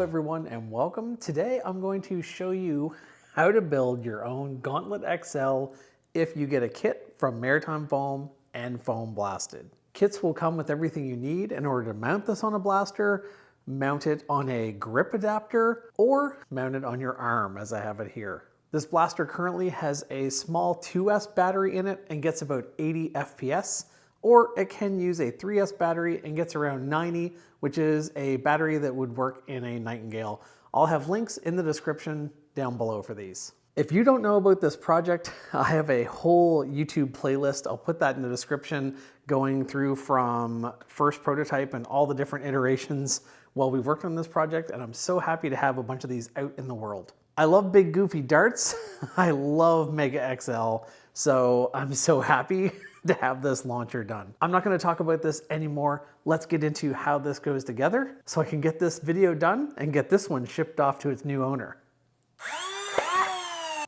everyone and welcome. Today I'm going to show you how to build your own Gauntlet XL if you get a kit from Maritime Foam and Foam Blasted. Kits will come with everything you need in order to mount this on a blaster, mount it on a grip adapter, or mount it on your arm as I have it here. This blaster currently has a small 2S battery in it and gets about 80 FPS. Or it can use a 3S battery and gets around 90, which is a battery that would work in a Nightingale. I'll have links in the description down below for these. If you don't know about this project, I have a whole YouTube playlist. I'll put that in the description, going through from first prototype and all the different iterations while we worked on this project, and I'm so happy to have a bunch of these out in the world. I love big goofy darts. I love Mega XL, so I'm so happy to have this launcher done. I'm not going to talk about this anymore. Let's get into how this goes together so I can get this video done and get this one shipped off to its new owner.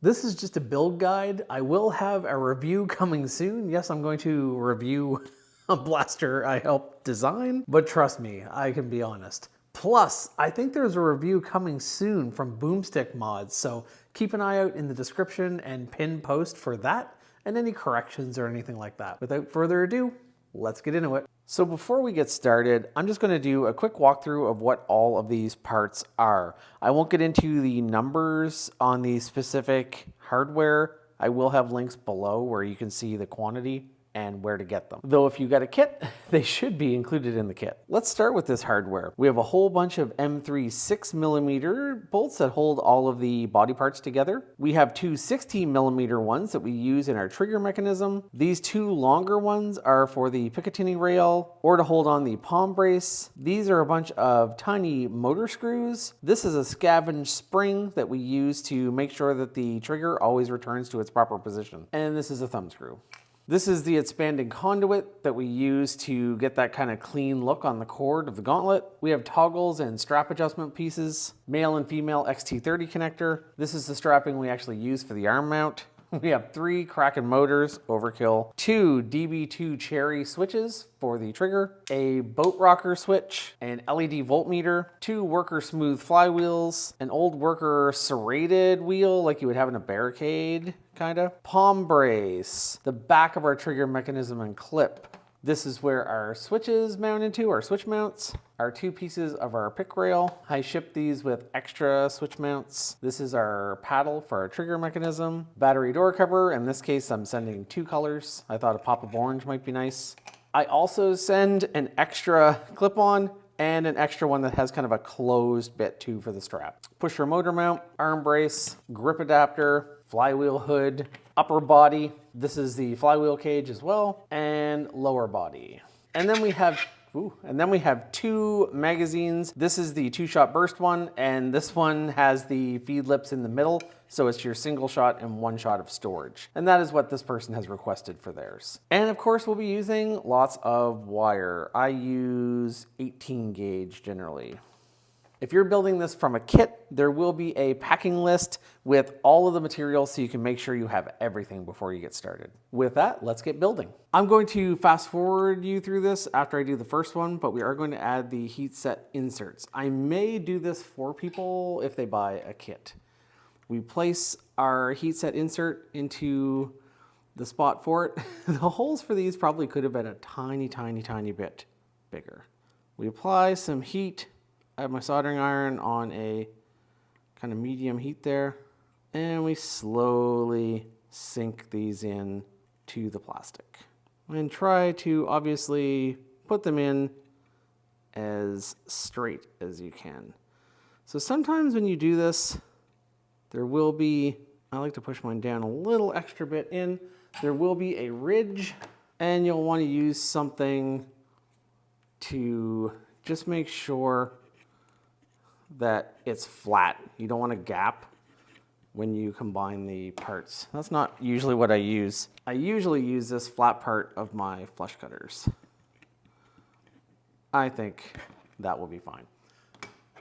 This is just a build guide. I will have a review coming soon. Yes, I'm going to review a blaster I helped design, but trust me, I can be honest. Plus, I think there's a review coming soon from Boomstick Mods, so keep an eye out in the description and pinned post for that and any corrections or anything like that. Without further ado, let's get into it. So before we get started, I'm just going to do a quick walkthrough of what all of these parts are. I won't get into the numbers on the specific hardware. I will have links below where you can see the quantity and where to get them. Though if you got a kit, they should be included in the kit. Let's start with this hardware. We have a whole bunch of M3 6mm bolts that hold all of the body parts together. We have two 16mm ones that we use in our trigger mechanism. These two longer ones are for the Picatinny rail or to hold on the palm brace. These are a bunch of tiny motor screws. This is a scavenged spring that we use to make sure that the trigger always returns to its proper position. And this is a thumb screw. This is the expanding conduit that we use to get that kind of clean look on the chord of the Gauntlet. We have toggles and strap adjustment pieces, male and female XT30 connector. This is the strapping we actually use for the arm mount. We have 3 Kraken motors, overkill, 2 DB2 cherry switches for the trigger, a boat rocker switch, an LED voltmeter, 2 worker smooth flywheels, an old worker serrated wheel like you would have in a barricade, kinda, palm brace, the back of our trigger mechanism and clip. This is where our switches mount into, our switch mounts, our 2 pieces of our pick rail. I shipped these with extra switch mounts. This is our paddle for our trigger mechanism, battery door cover. In this case, I'm sending 2 colors. I thought a pop of orange might be nice. I also send an extra clip-on and an extra one that has kind of a closed bit too for the strap. Pusher motor mount, arm brace, grip adapter, flywheel hood, upper body. This is the flywheel cage as well, and lower body. And then we have 2 magazines. This is the 2-shot burst one, and this one has the feed lips in the middle, so it's your single shot and 1 shot of storage. And that is what this person has requested for theirs. And of course, we'll be using lots of wire. I use 18 gauge generally. If you're building this from a kit, there will be a packing list with all of the materials so you can make sure you have everything before you get started. With that, let's get building. I'm going to fast forward you through this after I do the first one, but we are going to add the heat set inserts. I may do this for people if they buy a kit. We place our heat set insert into the spot for it. The holes for these probably could have been a tiny, tiny, tiny bit bigger. We apply some heat. I have my soldering iron on a kind of medium heat there, and we slowly sink these in to the plastic. And try to obviously put them in as straight as you can. So sometimes when you do this, there will be, I like to push mine down a little extra bit in, there will be a ridge, and you'll want to use something to just make sure that it's flat. You don't want a gap when you combine the parts. That's not usually what I use. I usually use this flat part of my flush cutters. I think that will be fine.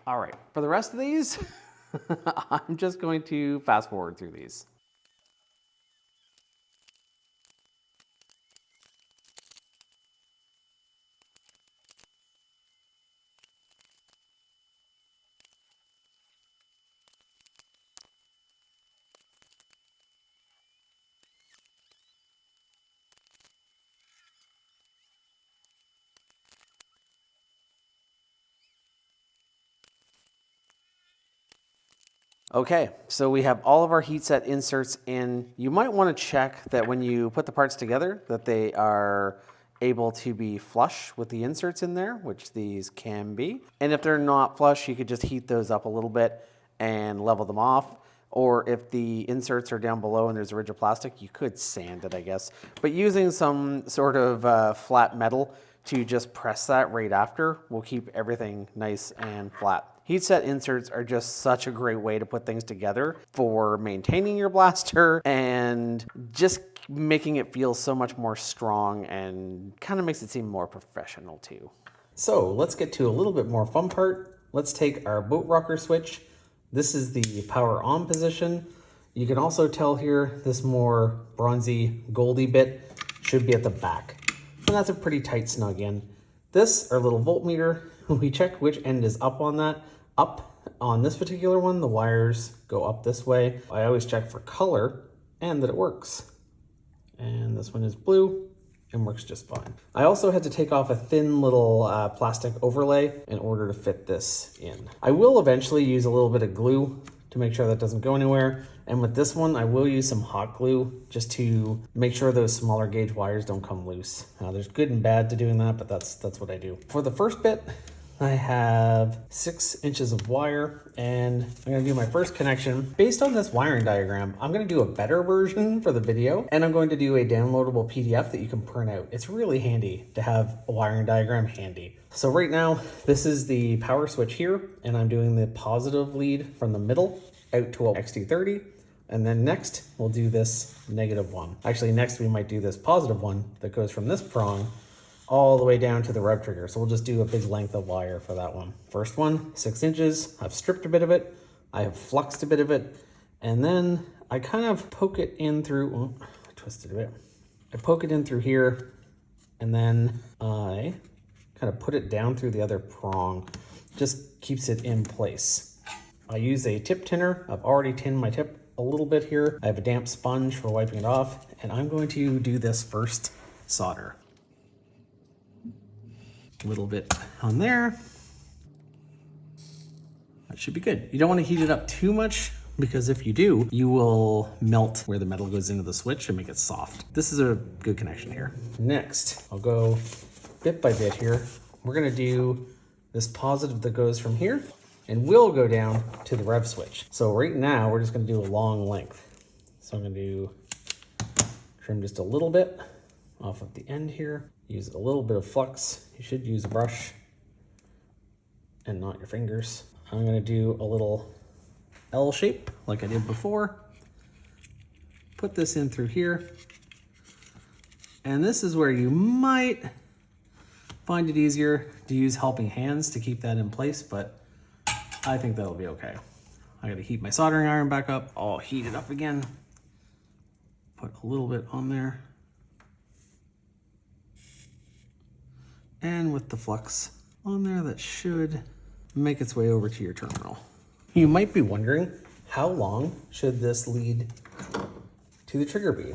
All right, for the rest of these, I'm just going to fast forward through these. Okay, so we have all of our heat set inserts in. You might want to check that when you put the parts together that they are able to be flush with the inserts in there, which these can be. And if they're not flush, you could just heat those up a little bit and level them off. Or if the inserts are down below and there's a rigid plastic, you could sand it, I guess. But using some sort of flat metal to just press that right after will keep everything nice and flat. Heat set inserts are just such a great way to put things together for maintaining your blaster and just making it feel so much more strong and kind of makes it seem more professional too. So let's get to a little bit more fun part. Let's take our boat rocker switch. This is the power on position. You can also tell here this more bronzy goldy bit should be at the back. And that's a pretty tight snug in. This, our little voltmeter, we check which end is up on that. Up on this particular one, the wires go up this way. I always check for color and that it works. And this one is blue and works just fine. I also had to take off a thin little plastic overlay in order to fit this in. I will eventually use a little bit of glue to make sure that doesn't go anywhere. And with this one, I will use some hot glue just to make sure those smaller gauge wires don't come loose. There's good and bad to doing that, but that's what I do. For the first bit, I have 6 inches of wire and I'm gonna do my first connection. Based on this wiring diagram, I'm gonna do a better version for the video and I'm going to do a downloadable PDF that you can print out. It's really handy to have a wiring diagram handy. So right now, this is the power switch here and I'm doing the positive lead from the middle out to a XT30. And then next we'll do this -1. Actually, next we might do this +1 that goes from this prong all the way down to the rev trigger. So we'll just do a big length of wire for that one. First one, 6 inches. I've stripped a bit of it. I have fluxed a bit of it. And then I kind of poke it in through, I twisted a bit. I poke it in through here and then I kind of put it down through the other prong. Just keeps it in place. I use a tip tinner. I've already tinned my tip a little bit here. I have a damp sponge for wiping it off and I'm going to do this first solder. A little bit on there. That should be good. You don't want to heat it up too much because if you do, you will melt where the metal goes into the switch and make it soft. This is a good connection here. Next, I'll go bit by bit here. We're gonna do this positive that goes from here and we'll go down to the rev switch. So right now, we're just gonna do a long length. So I'm gonna trim just a little bit off of the end here. Use a little bit of flux. You should use a brush and not your fingers. I'm gonna do a little L shape like I did before. Put this in through here. And this is where you might find it easier to use helping hands to keep that in place, but I think that'll be okay. I gotta heat my soldering iron back up. I'll heat it up again. Put a little bit on there. And with the flux on there, that should make its way over to your terminal. You might be wondering, how long should this lead to the trigger be?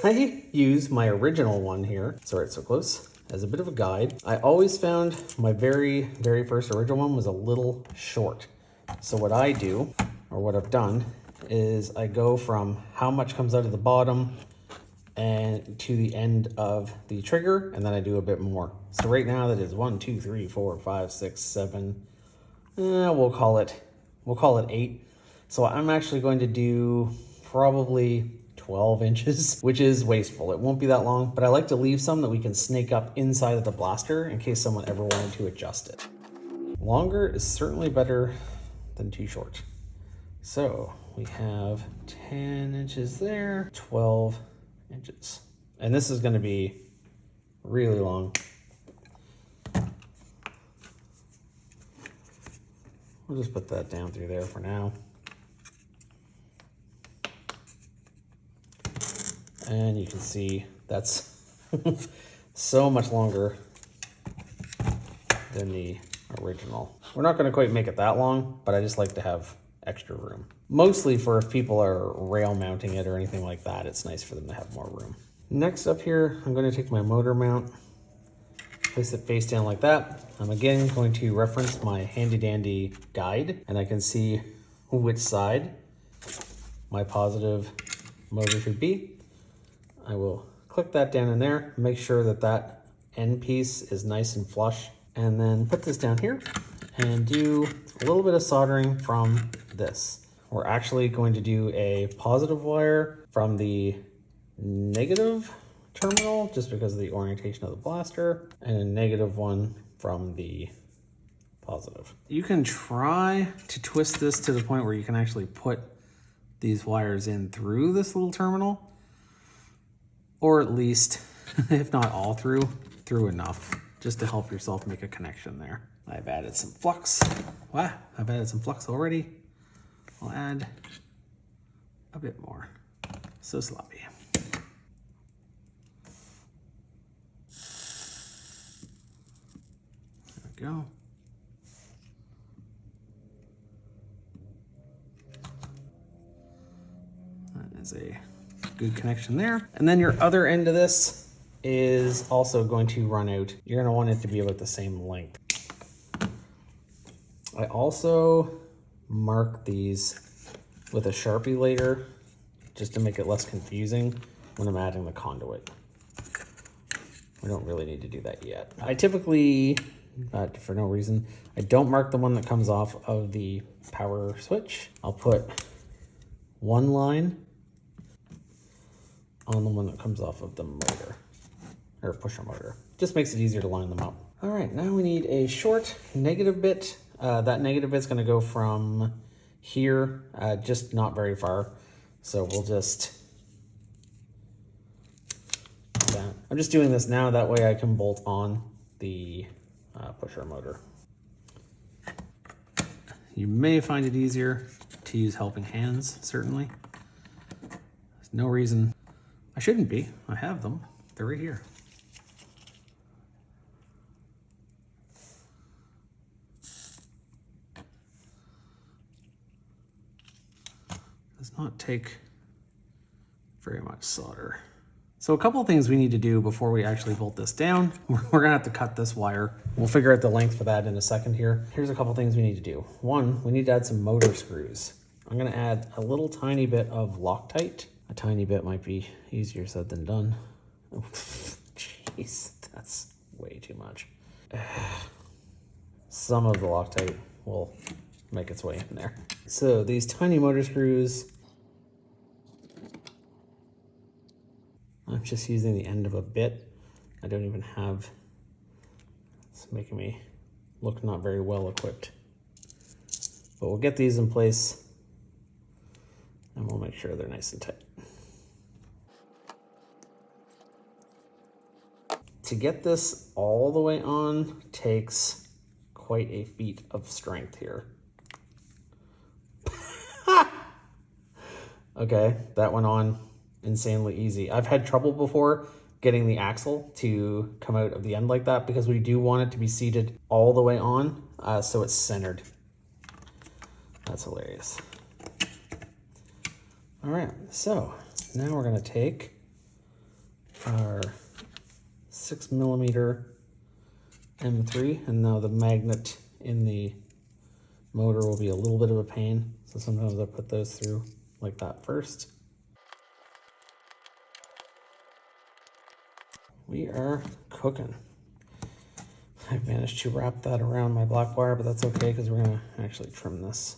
I use my original one here, sorry it's so close, as a bit of a guide. I always found my very first original one was a little short. So what I do, or what I've done, is I go from how much comes out of the bottom and to the end of the trigger, and then I do a bit more. So right now that is 1, 2, 3, 4, 5, 6, 7, we'll call it 8. So I'm actually going to do probably 12 inches, which is wasteful. It won't be that long, but I like to leave some that we can snake up inside of the blaster in case someone ever wanted to adjust it. Longer is certainly better than too short. So we have 10 inches there, 12 inches. And this is gonna be really long. We'll just put that down through there for now. And you can see that's so much longer than the original. We're not gonna quite make it that long, but I just like to have extra room. Mostly for if people are rail mounting it or anything like that, it's nice for them to have more room. Next up here, I'm gonna take my motor mount, place it face down like that. I'm again going to reference my handy dandy guide, and I can see which side my positive motor should be. I will click that down in there, make sure that that end piece is nice and flush, and then put this down here and do a little bit of soldering from this. We're actually going to do a positive wire from the negative terminal just because of the orientation of the blaster, and a negative one from the positive. You can try to twist this to the point where you can actually put these wires in through this little terminal, or at least, if not all through enough, just to help yourself make a connection there. I've added some flux. Wow, I've added some flux already. I'll add a bit more. So sloppy. There we go. That is a good connection there. And then your other end of this is also going to run out. You're going to want it to be about the same length. I also mark these with a Sharpie later just to make it less confusing when I'm adding the conduit. We don't really need to do that yet. I typically, for no reason, I don't mark the one that comes off of the power switch. I'll put one line on the one that comes off of the motor, or pusher motor. Just makes it easier to line them up. All right, now we need a short negative bit. That negative bit's gonna go from here, just not very far. So we'll just, I'm just doing this now, that way I can bolt on the pusher motor. You may find it easier to use helping hands, certainly. There's no reason I shouldn't be. I have them, they're right here. Does not take very much solder. So a couple of things we need to do before we actually bolt this down. We're gonna have to cut this wire. We'll figure out the length for that in a second here. Here's a couple things we need to do. One, we need to add some motor screws. I'm gonna add a little tiny bit of Loctite. A tiny bit might be easier said than done. Jeez, that's way too much. Some of the Loctite will make its way in there. So these tiny motor screws, I'm just using the end of a bit. I don't even have, it's making me look not very well equipped. But we'll get these in place and we'll make sure they're nice and tight. To get this all the way on takes quite a feat of strength here. Okay, that went on insanely easy. I've had trouble before getting the axle to come out of the end like that because we do want it to be seated all the way on so it's centered. That's hilarious. All right, so now we're gonna take our 6mm M3, and now the magnet in the motor will be a little bit of a pain. So sometimes I put those through like that first. We are cooking. I've managed to wrap that around my black wire, but that's okay because we're gonna actually trim this.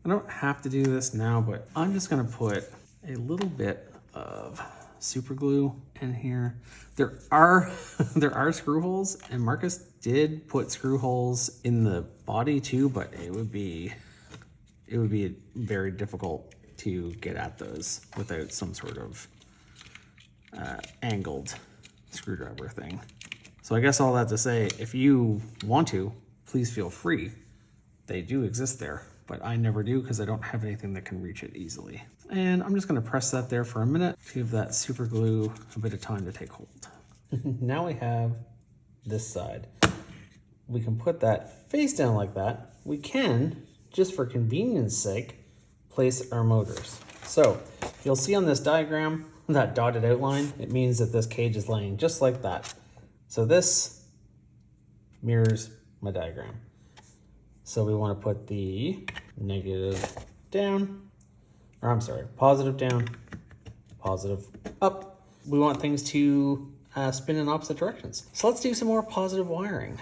I don't have to do this now, but I'm just gonna put a little bit of super glue in here. There are screw holes, and Markus did put screw holes in the body too, but it would be very difficult to get at those without some sort of angled screwdriver thing. So I guess all that to say, if you want to, please feel free. They do exist there, but I never do because I don't have anything that can reach it easily. And I'm just gonna press that there for a minute, give that super glue a bit of time to take hold. Now we have this side. We can put that face down like that. We can, just for convenience sake, place our motors. So you'll see on this diagram, that dotted outline, it means that this cage is laying just like that. So this mirrors my diagram. So we want to put the negative down, or I'm sorry, positive down, positive up. We want things to spin in opposite directions. So let's do some more positive wiring.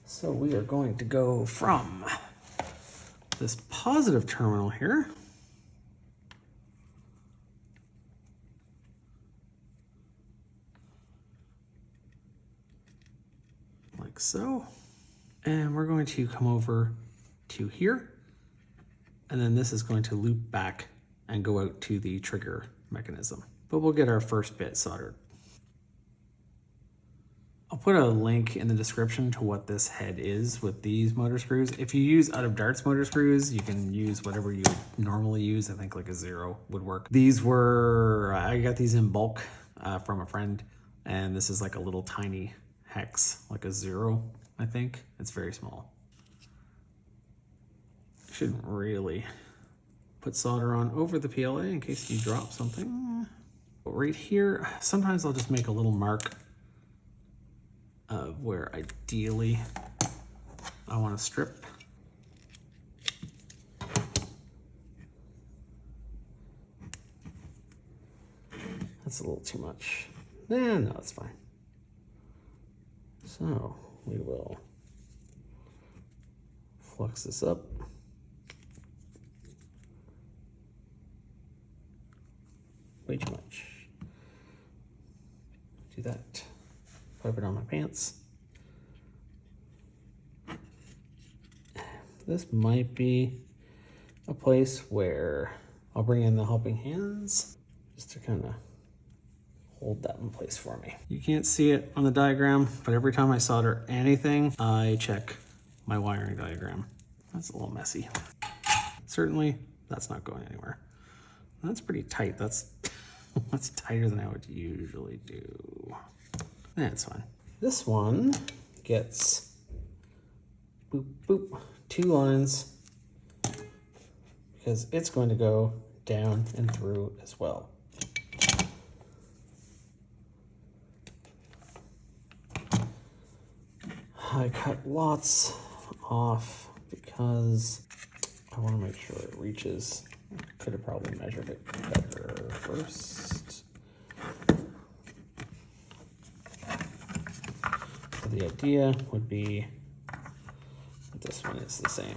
So we are going to go from this positive terminal here like so. And we're going to come over to here. And then this is going to loop back and go out to the trigger mechanism. But we'll get our first bit soldered. I'll put a link in the description to what this head is with these motor screws. If you use out of darts motor screws, you can use whatever you normally use. I think like a 0 would work. These were, I got these in bulk from a friend, and this is like a little tiny hex, like a 0, I think. It's very small. Shouldn't really put solder on over the PLA in case you drop something. But right here, sometimes I'll just make a little mark of where ideally I want to strip. That's a little too much. No, it's fine. So we will flux this up. Way too much. Do that. Wipe it on my pants. This might be a place where I'll bring in the helping hands just to kind of hold that in place for me. You can't see it on the diagram, but every time I solder anything, I check my wiring diagram. That's a little messy. Certainly, that's not going anywhere. That's pretty tight. That's tighter than I would usually do. That's fine. This one gets boop, boop, 2 lines because it's going to go down and through as well. I cut lots off because I want to make sure it reaches. Could have probably measured it better first. So the idea would be that this one is the same.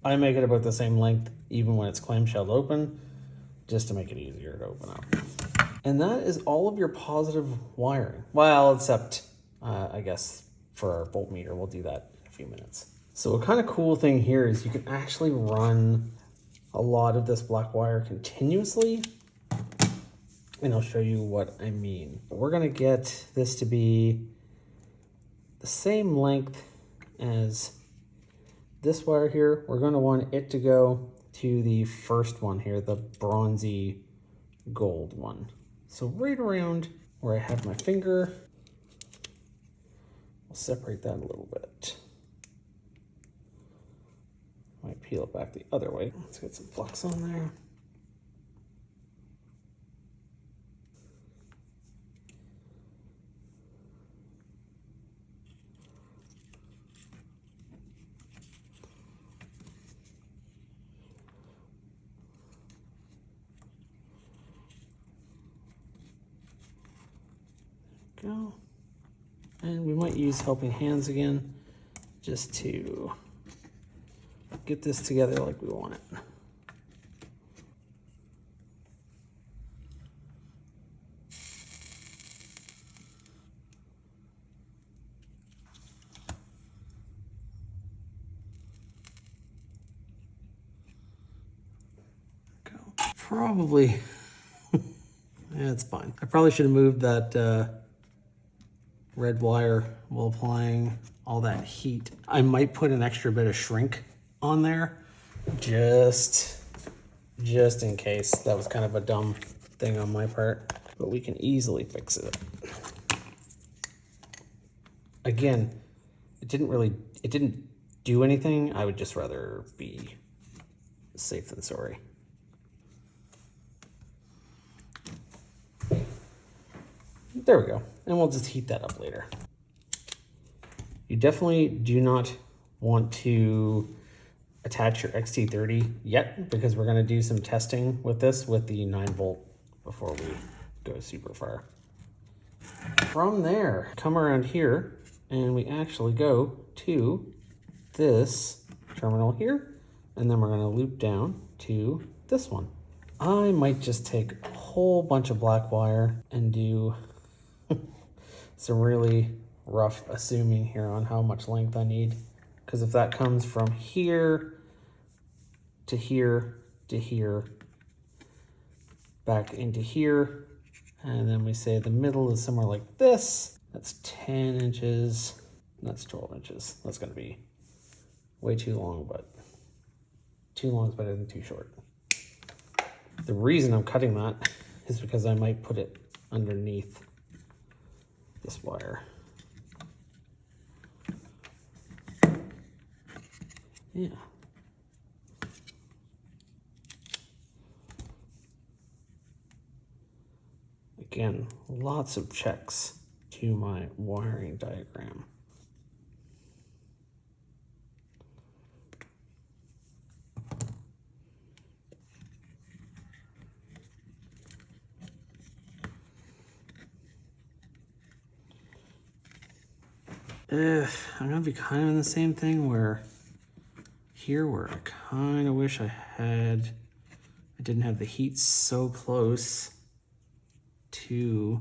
I make it about the same length even when it's clamshelled open, just to make it easier to open up. And that is all of your positive wiring. Well, except I guess for our voltmeter, we'll do that in a few minutes. So a kind of cool thing here is you can actually run a lot of this black wire continuously, and I'll show you what I mean. We're gonna get this to be the same length as this wire here. We're gonna want it to go to the first one here, the bronzy gold one. So right around where I have my finger, I'll separate that a little bit. Might peel it back the other way. Let's get some flux on there. Go. And we might use helping hands again just to get this together like we want it. Go. Probably, yeah, it's fine. I probably should have moved that red wire while applying all that heat. I might put an extra bit of shrink on there just in case. That was kind of a dumb thing on my part, but we can easily fix it. Again, it didn't do anything. I would just rather be safe than sorry. There we go. And we'll just heat that up later. You definitely do not want to attach your XT30 yet, because we're going to do some testing with this with the 9-volt before we go super far. From there, come around here and we actually go to this terminal here, and then we're going to loop down to this one. I might just take a whole bunch of black wire and do some really rough assuming here on how much length I need, because if that comes from here to here to here, back into here, and then we say the middle is somewhere like this, that's 10 inches, that's 12 inches. That's gonna be way too long, but too long is better than too short. The reason I'm cutting that is because I might put it underneath this wire. Yeah. Again, lots of checks to my wiring diagram. I'm gonna be kind of in the same thing where I kind of wish I didn't have the heat so close to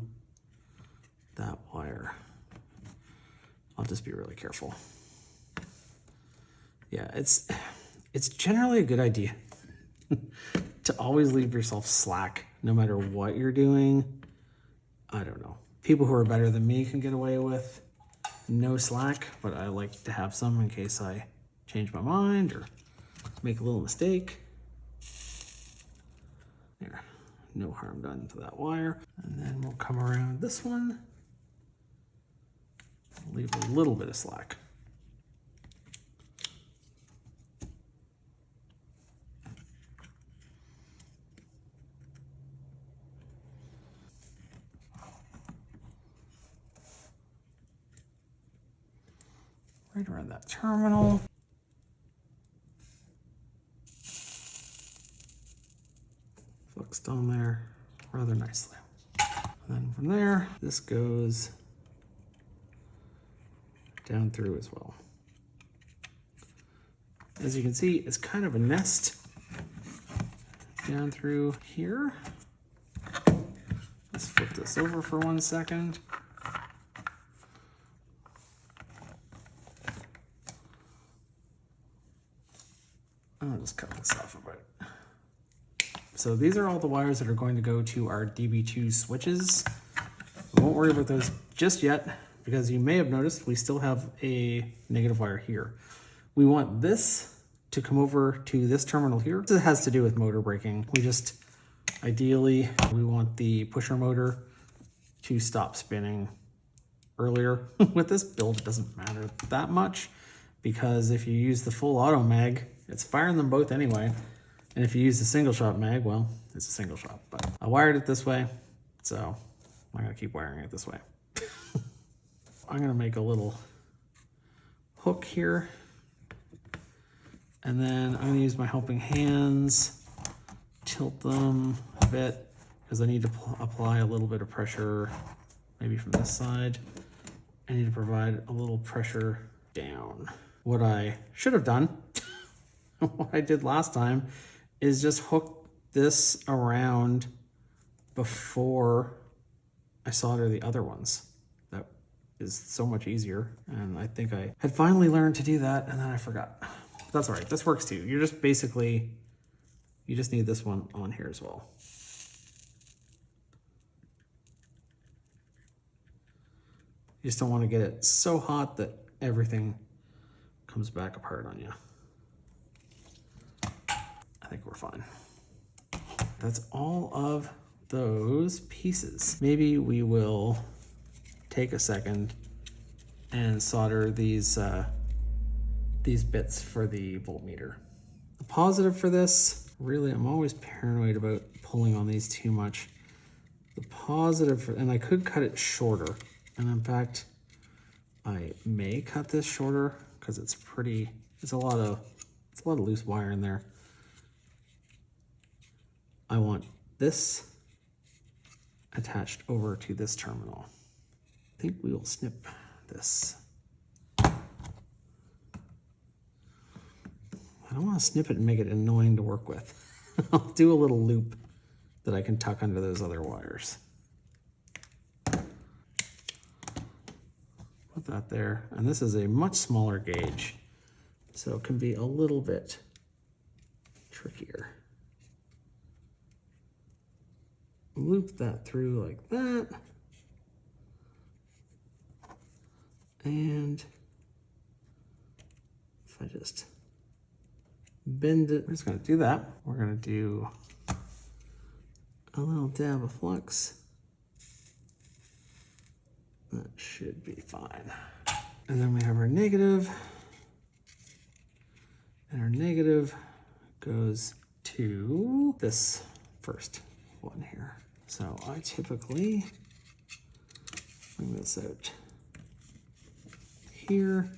that wire. I'll just be really careful. Yeah, it's generally a good idea to always leave yourself slack no matter what you're doing. I don't know. People who are better than me can get away with no slack, but I like to have some in case I change my mind or make a little mistake. There, no harm done to that wire. And then we'll come around this one, leave a little bit of slack. Right around that terminal. Fluxed on there rather nicely. And then from there, this goes down through as well. As you can see, it's kind of a nest down through here. Let's flip this over for 1 second. I'll just cut this off a bit. So these are all the wires that are going to go to our DB2 switches. We won't worry about those just yet, because you may have noticed we still have a negative wire here. We want this to come over to this terminal here. This has to do with motor braking. Ideally, we want the pusher motor to stop spinning earlier. With this build, it doesn't matter that much, because if you use the full auto mag, it's firing them both anyway. And if you use the single shot mag, well, it's a single shot. But I wired it this way, so I'm gonna keep wiring it this way. I'm gonna make a little hook here. And then I'm gonna use my helping hands, tilt them a bit, because I need to apply a little bit of pressure, maybe from this side. I need to provide a little pressure down. What I should have done, what I did last time, is just hook this around before I solder the other ones. That is so much easier. And I think I had finally learned to do that, and then I forgot. But that's all right, this works too. You're just basically, you just need this one on here as well. You just don't want to get it so hot that everything comes back apart on you. I think we're fine. That's all of those pieces. Maybe we will take a second and solder these bits for the voltmeter. The positive for this, really, I'm always paranoid about pulling on these too much. the positive, and I could cut it shorter. And in fact, I may cut this shorter because it's a lot of loose wire in there. I want this attached over to this terminal. I think we will snip this. I don't want to snip it and make it annoying to work with. I'll do a little loop that I can tuck under those other wires. Put that there, and this is a much smaller gauge, so it can be a little bit trickier. Loop that through like that, and if I just bend it, we're just going to do that. We're going to do a little dab of flux. That should be fine. And then we have our negative, and our negative goes to this first one here. So I typically bring this out here.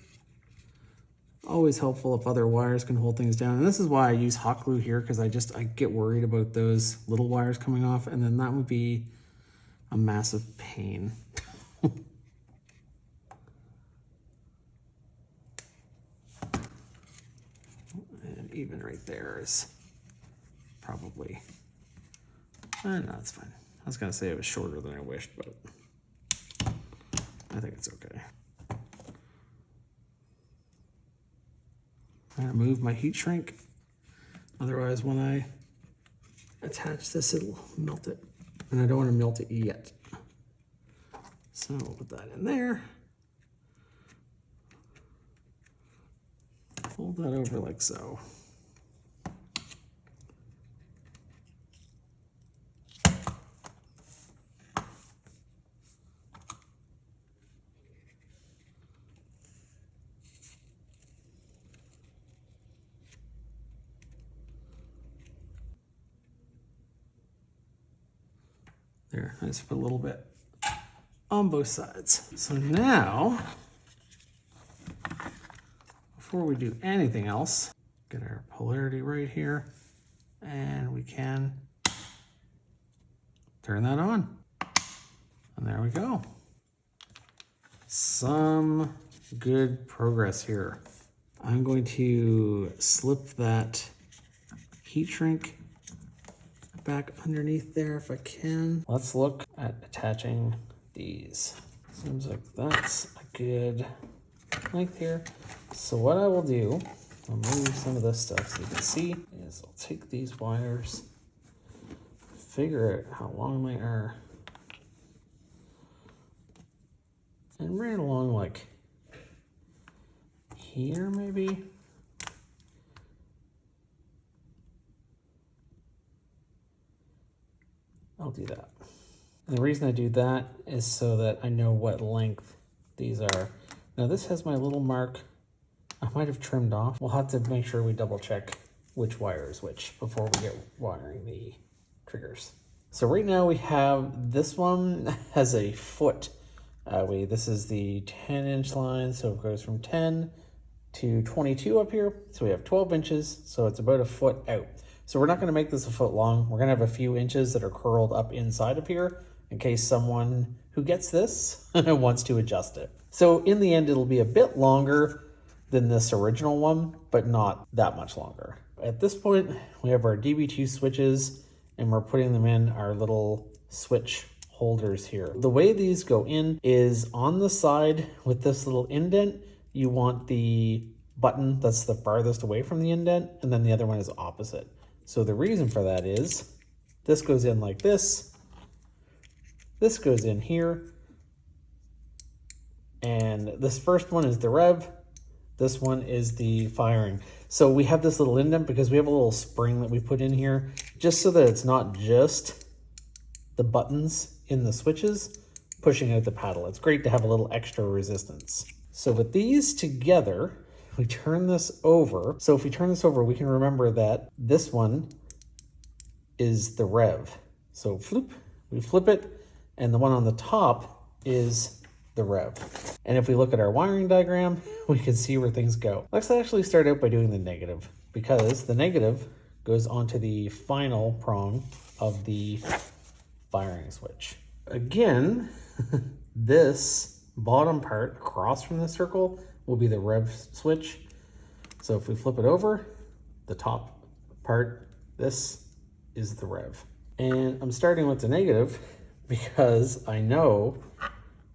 Always helpful if other wires can hold things down. And this is why I use hot glue here, because I get worried about those little wires coming off, and then that would be a massive pain. And even right there is probably, no, it's fine. I was gonna say it was shorter than I wished, but I think it's okay. I'm gonna move my heat shrink. Otherwise, when I attach this, it'll melt it. And I don't wanna melt it yet. So we'll put that in there. Fold that over like so. There, I just put a little bit on both sides. So now, before we do anything else, get our polarity right here, and we can turn that on. And there we go. Some good progress here. I'm going to slip that heat shrink back underneath there if I can. Let's look at attaching these. Seems like that's a good length here. So what I will do, I'll move some of this stuff so you can see, is I'll take these wires, figure out how long they are, and bring it along like here maybe. I'll do that. And the reason I do that is so that I know what length these are. Now this has my little mark. I might have trimmed off. We'll have to make sure we double check which wire is which before we get wiring the triggers. So right now we have, this one has a foot. This is the 10-inch line, so it goes from 10 to 22 up here. So we have 12 inches, so it's about a foot out. So we're not going to make this a foot long. We're going to have a few inches that are curled up inside of here in case someone who gets this wants to adjust it. So in the end, it'll be a bit longer than this original one, but not that much longer. At this point, we have our DB2 switches, and we're putting them in our little switch holders here. The way these go in is on the side with this little indent, you want the button that's the farthest away from the indent, and then the other one is opposite. So the reason for that is this goes in like this goes in here, and this first one is the rev, this one is the firing. So we have this little indent because we have a little spring that we put in here just so that it's not just the buttons in the switches pushing out the paddle. It's great to have a little extra resistance. So with these together, we turn this over. So if we turn this over, we can remember that this one is the rev. So floop, We flip it, and the one on the top is the rev. And if we look at our wiring diagram, we can see where things go. Let's actually start out by doing the negative, because the negative goes onto the final prong of the firing switch. Again, this bottom part across from the circle will be the rev switch. So if we flip it over, the top part, this is the rev. And I'm starting with the negative because I know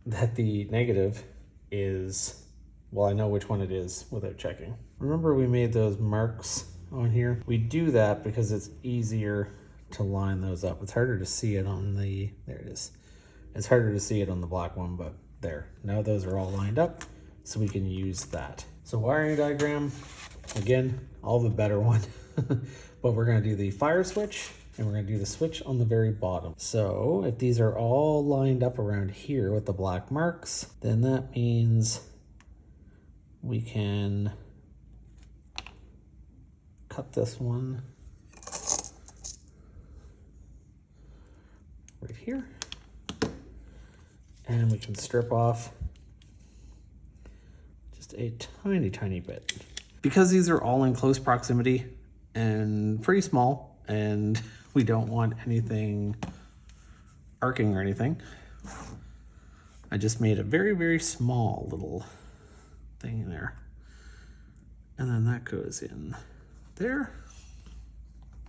that the negative is, well, I know which one it is without checking. Remember we made those marks on here? We do that because it's easier to line those up. It's harder to see it on the, there it is. It's harder to see it on the black one, but there. Now those are all lined up, so we can use that. So wiring diagram, again, all the better one. But we're gonna do the fire switch, and we're gonna do the switch on the very bottom. So if these are all lined up around here with the black marks, then that means we can cut this one right here, and we can strip off just a tiny, tiny bit. Because these are all in close proximity and pretty small, and we don't want anything arcing or anything, I just made a very, very small little thing there. And then that goes in there.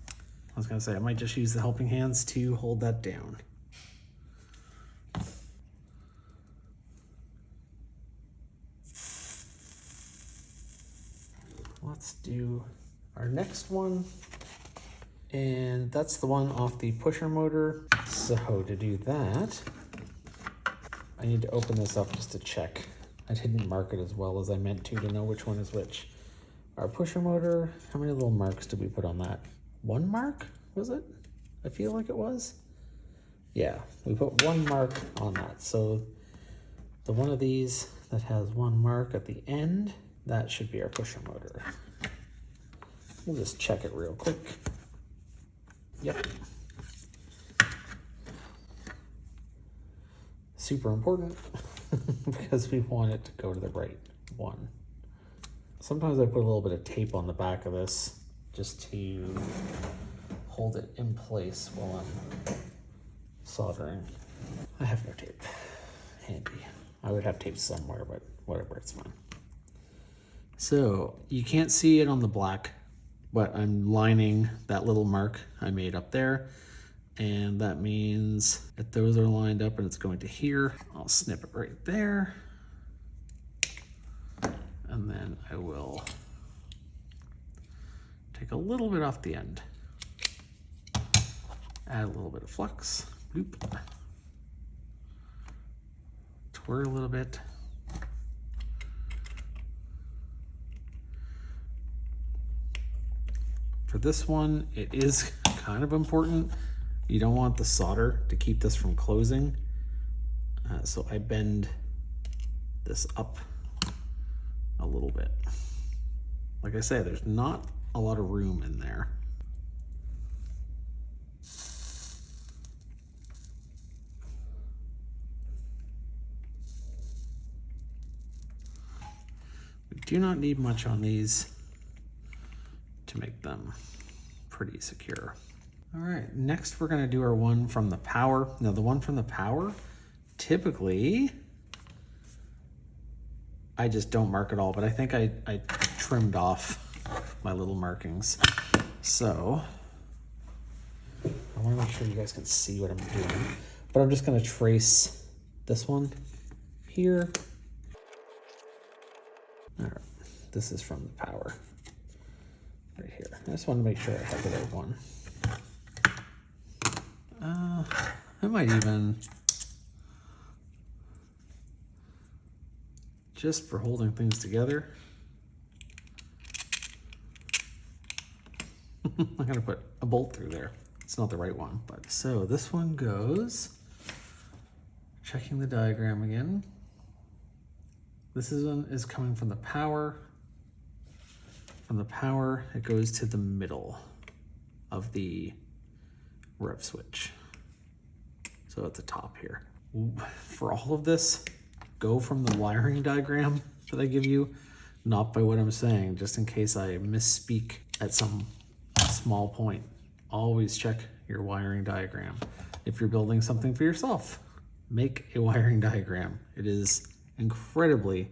I was gonna say, I might just use the helping hands to hold that down. Let's do our next one. And that's the one off the pusher motor. So to do that, I need to open this up just to check. I didn't mark it as well as I meant to know which one is which. Our pusher motor, how many little marks did we put on that? One mark, was it? I feel like it was. Yeah, we put one mark on that. So the one of these that has one mark at the end, that should be our pusher motor. We'll just check it real quick. Yep. Super important because we want it to go to the right one. Sometimes I put a little bit of tape on the back of this just to hold it in place while I'm soldering. I have no tape handy. I would have tape somewhere, but whatever, it's fine. So you can't see it on the black, but I'm lining that little mark I made up there. And that means that those are lined up and it's going to here. I'll snip it right there. And then I will take a little bit off the end. Add a little bit of flux. Bloop. Twirl a little bit. For this one, it is kind of important. You don't want the solder to keep this from closing. So I bend this up a little bit. Like I say, there's not a lot of room in there. We do not need much on these to make them pretty secure. All right, next we're gonna do our one from the power. Now the one from the power, typically, I just don't mark at all, but I think I trimmed off my little markings. So, I wanna make sure you guys can see what I'm doing, but I'm just gonna trace this one here. All right, this is from the power. Right here. I just want to make sure I have the right one. I might even, just for holding things together, I'm gonna put a bolt through there. It's not the right one, but so this one goes, checking the diagram again. This one is coming from the power. From the power, it goes to the middle of the rev switch. So at the top here. For all of this, go from the wiring diagram that I give you, not by what I'm saying, just in case I misspeak at some small point. Always check your wiring diagram. If you're building something for yourself, make a wiring diagram. It is incredibly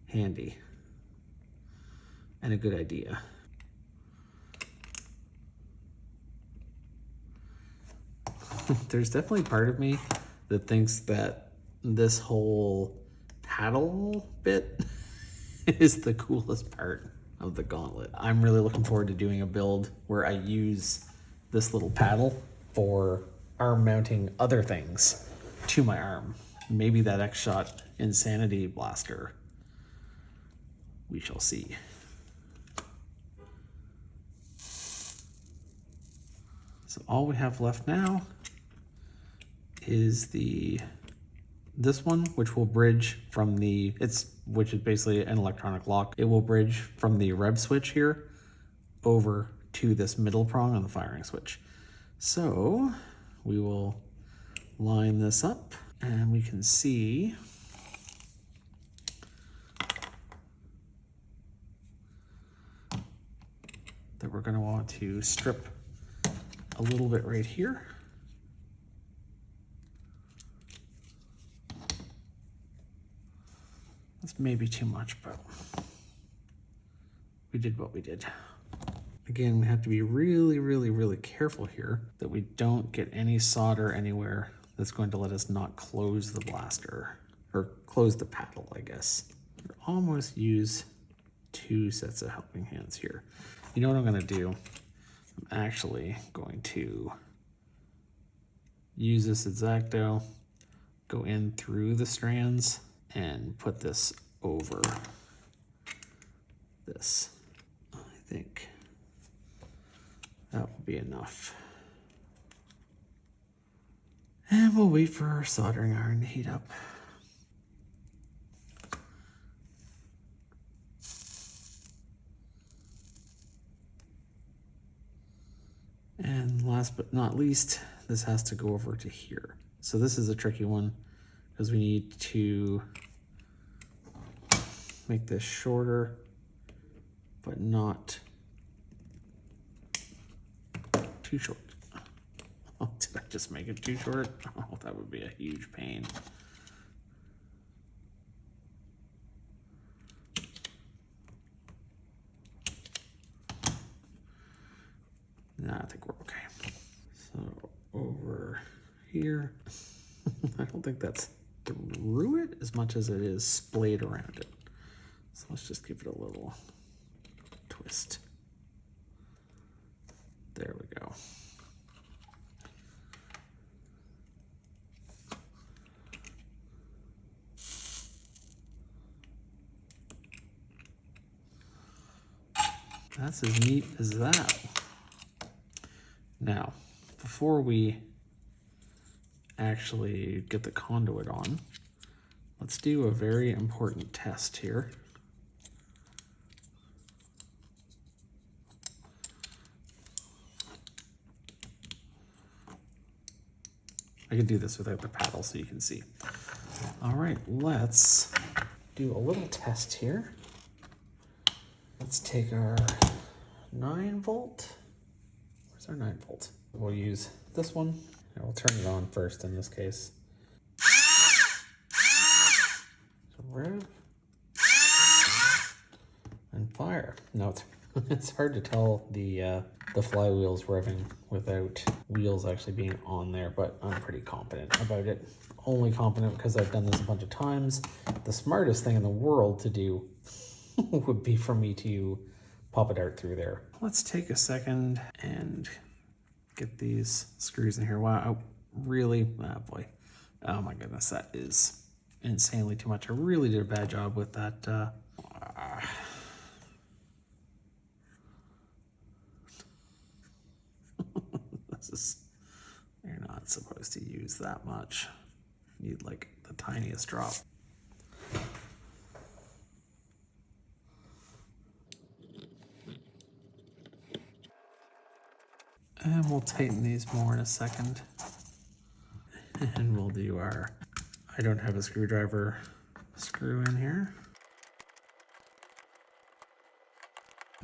handy and a good idea. There's definitely part of me that thinks that this whole paddle bit is the coolest part of the Gauntlet. I'm really looking forward to doing a build where I use this little paddle for arm mounting other things to my arm. Maybe that X-Shot Insanity Blaster. We shall see. So all we have left now is this one, which will bridge from which is basically an electronic lock. It will bridge from the rev switch here over to this middle prong on the firing switch. So we will line this up and we can see that we're going to want to strip a little bit right here. That's maybe too much, but we did what we did. Again, we have to be really, really, really careful here that we don't get any solder anywhere that's going to let us not close the blaster, or close the paddle, I guess. We almost use 2 sets of helping hands here. You know what I'm gonna do? I'm actually going to use this X-Acto, go in through the strands, and put this over this. I think that will be enough. And we'll wait for our soldering iron to heat up. And last but not least, this has to go over to here. So this is a tricky one because we need to make this shorter, but not too short. Oh, did I just make it too short? Oh, that would be a huge pain. Nah, I think we're okay. So over here, I don't think that's through it as much as it is splayed around it. So let's just give it a little twist. There we go. That's as neat as that. Now, before we actually get the conduit on, let's do a very important test here. I can do this without the paddle so you can see. All right, let's do a little test here. Let's take our 9-volt. Where's our 9-volt? We'll use this one, and we'll turn it on first in this case. So rev and fire. Now it's hard to tell the flywheels revving without wheels actually being on there, but I'm pretty confident about it. Only confident because I've done this a bunch of times. The smartest thing in the world to do would be for me to pop a dart through there. Let's take a second and get these screws in here. Wow, really? Oh boy. Oh my goodness, that is insanely too much. I really did a bad job with that. You're not supposed to use that much. You need like the tiniest drop. And we'll tighten these more in a second. And we'll do our, I don't have a screwdriver, screw in here.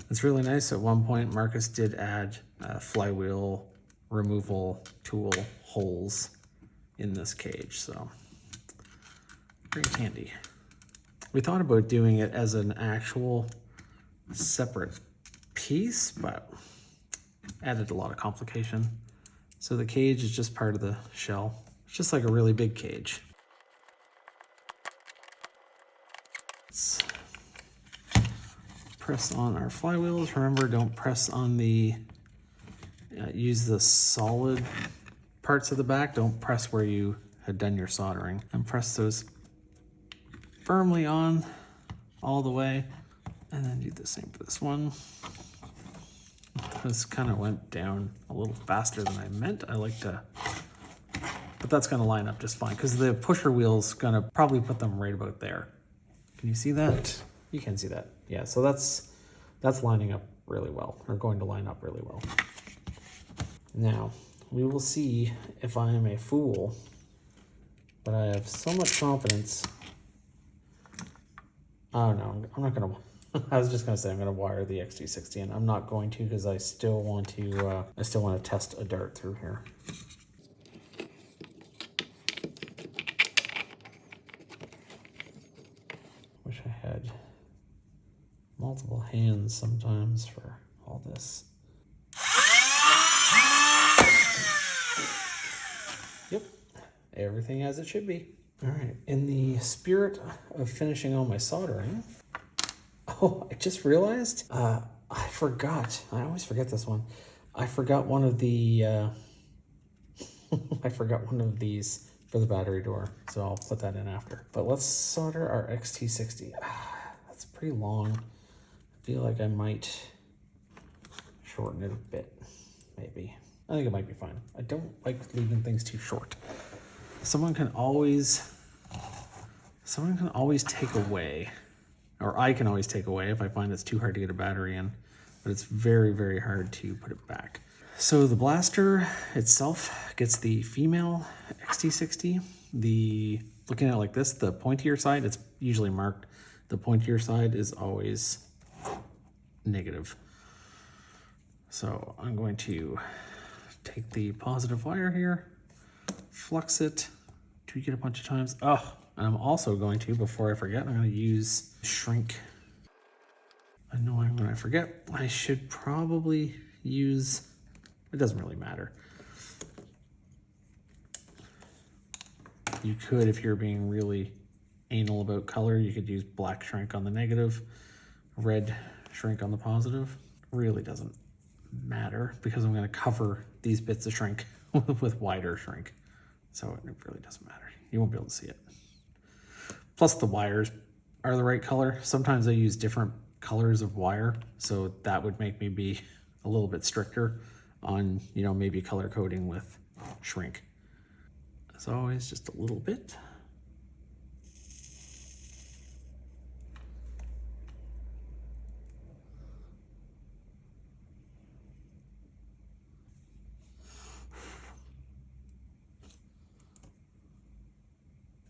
It's really nice. At one point, Markus did add flywheel removal tool holes in this cage, so very handy. We thought about doing it as an actual separate piece, but added a lot of complication. So the cage is just part of the shell. It's just like a really big cage. Let's press on our flywheels. Remember, don't press on the, use the solid parts of the back. Don't press where you had done your soldering. And press those firmly on all the way. And then do the same for this one. This kind of went down a little faster than I meant. I like to, but that's gonna line up just fine because the pusher wheel's gonna probably put them right about there. Can you see that? You can see that. Yeah, so that's lining up really well, or going to line up really well. Now, we will see if I am a fool, but I have so much confidence. Oh no, I'm not gonna, I was just gonna say I'm gonna wire the XT60 in. I'm not going to because I still want to test a dart through here. Wish I had multiple hands sometimes for all this. Yep, everything as it should be. All right, in the spirit of finishing all my soldering, oh, I just realized, I forgot. I always forget this one. I forgot one of the, I forgot one of these for the battery door, so I'll put that in after. But let's solder our XT60. That's pretty long. I feel like I might shorten it a bit, maybe. I think it might be fine. I don't like leaving things too short. Someone can always take away, or I can always take away if I find it's too hard to get a battery in, but it's very, very hard to put it back. So the blaster itself gets the female XT60. Looking at it like this, the pointier side, it's usually marked. The pointier side is always negative. So I'm going to take the positive wire here, flux it, tweak it a bunch of times. Oh, and I'm also going to, before I forget, I'm going to use shrink. Annoying when I forget. I should probably use, it doesn't really matter. You could, if you're being really anal about color, you could use black shrink on the negative, red shrink on the positive. Really doesn't matter because I'm going to cover these bits of shrink with wider shrink. So it really doesn't matter. You won't be able to see it. Plus the wires are the right color. Sometimes I use different colors of wire, so that would make me be a little bit stricter on, you know, maybe color coding with shrink. As always, just a little bit.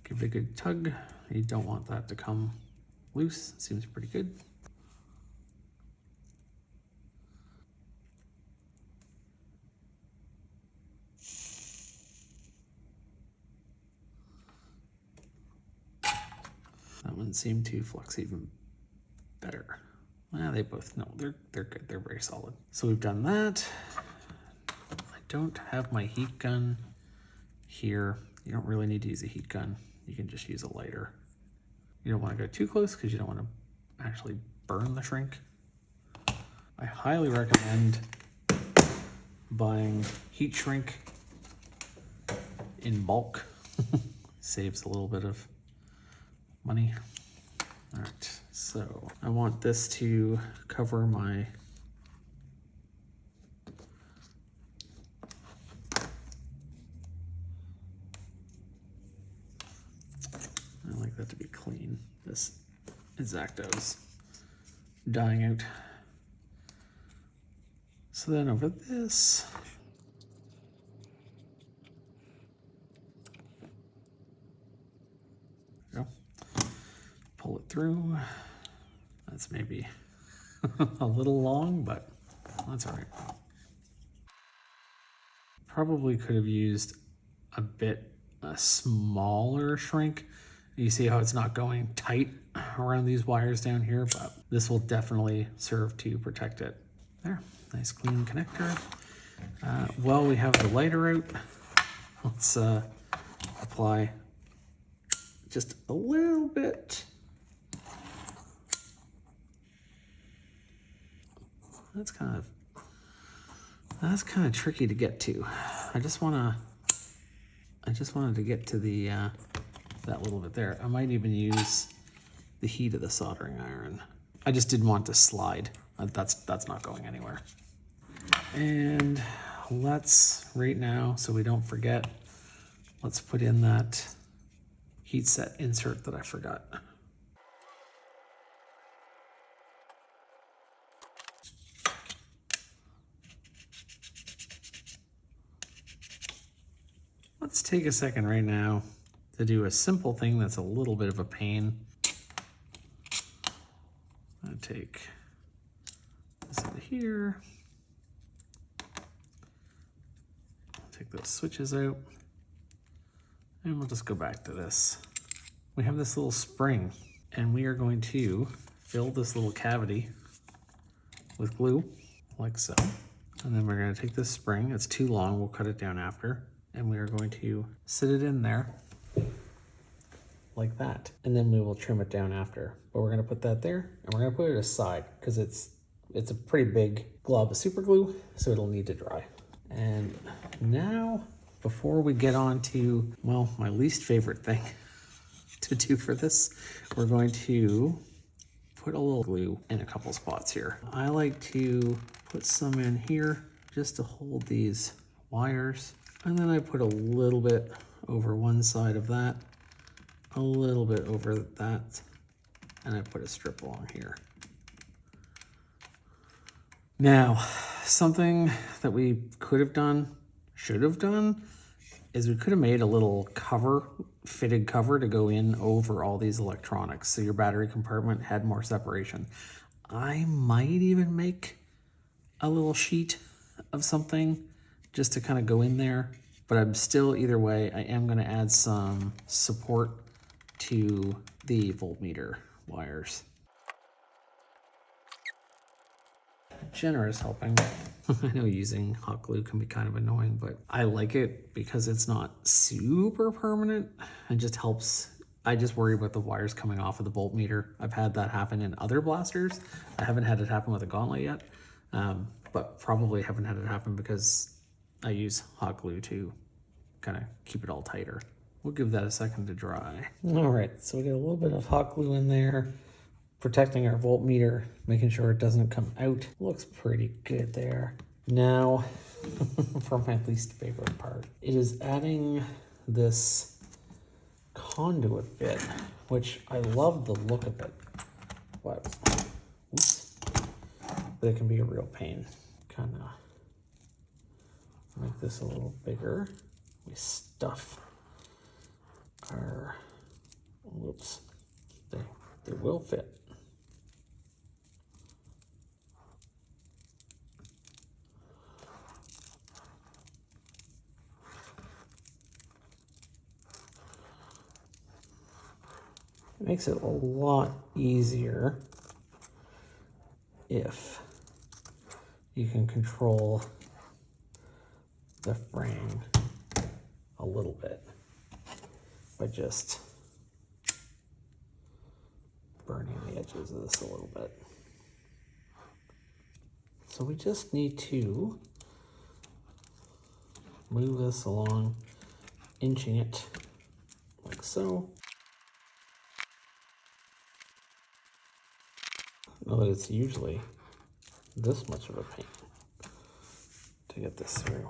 Give it a good tug. You don't want that to come loose. Seems pretty good. That one seemed to flux even better. Well, they both, no, they're good. They're very solid. So we've done that. I don't have my heat gun here. You don't really need to use a heat gun. You can just use a lighter. You don't want to go too close because you don't want to actually burn the shrink. I highly recommend buying heat shrink in bulk. Saves a little bit of money. All right, so I want this to cover my I like that to be clean. This X-Acto's dying out. So then over this, we go. Pull it through. That's maybe a little long, but that's all right. Probably could have used a smaller shrink. You see how it's not going tight around these wires down here, but this will definitely serve to protect it. There, nice clean connector. While we have the lighter out, let's apply just a little bit. That's kind of tricky to get to. I just wanted to get to the that little bit there. I might even use the heat of the soldering iron. I just didn't want to slide. That's not going anywhere. And let's, right now, so we don't forget, let's put in that heat set insert that I forgot. Let's take a second right now to do a simple thing that's a little bit of a pain. I'll take this out of here. Take those switches out. And we'll just go back to this. We have this little spring, and we are going to fill this little cavity with glue, like so. And then we're going to take this spring. It's too long, we'll cut it down after. And we are going to sit it in there like that. And then we will trim it down after. But we're going to put that there, and we're going to put it aside because it's a pretty big glob of super glue, so it'll need to dry. And now, before we get on to, well, my least favorite thing to do for this, we're going to put a little glue in a couple spots here. I like to put some in here just to hold these wires. And then I put a little bit over one side of that, a little bit over that, and I put a strip along here. Now, something that we could have done, should have done, is we could have made a little cover, fitted cover to go in over all these electronics so your battery compartment had more separation. I might even make a little sheet of something just to kind of go in there, but I'm still, either way, I am going to add some support to the voltmeter wires. Generous helping. I know using hot glue can be kind of annoying, but I like it because it's not super permanent. It just helps. I just worry about the wires coming off of the voltmeter. I've had that happen in other blasters. I haven't had it happen with a Gauntlet yet, but probably haven't had it happen because I use hot glue to kind of keep it all tighter. We'll give that a second to dry. All right, so we got a little bit of hot glue in there, protecting our voltmeter, making sure it doesn't come out. Looks pretty good there. Now, for my least favorite part, it is adding this conduit bit, which I love the look of it, but oops, but it can be a real pain. Kind of make this a little bigger. We stuff our, whoops, they will fit. It makes it a lot easier if you can control the frame a little bit by just burning the edges of this a little bit. So we just need to move this along, inching it like so. Know that it's usually this much of a pain to get this through.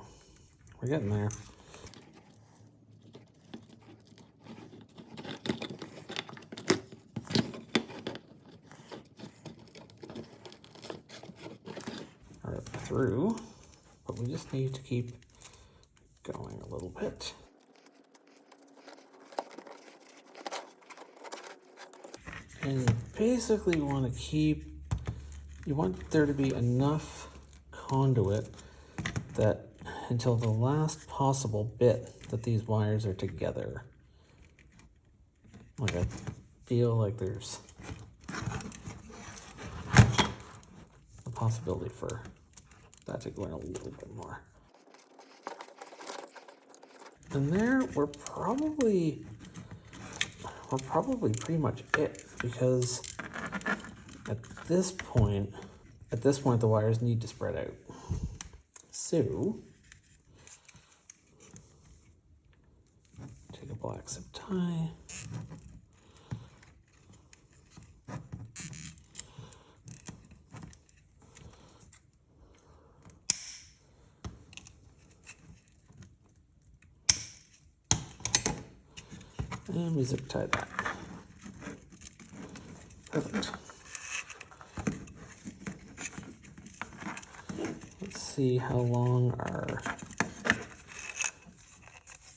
We're getting there. All right, through, but we just need to keep going a little bit. And you basically want to you want there to be enough conduit that until the last possible bit that these wires are together. Like I feel like there's a possibility for that to go in a little bit more. And there we're probably pretty much it, because at this point the wires need to spread out. So take a black zip tie. And we zip tie that. Perfect. Let's see how long our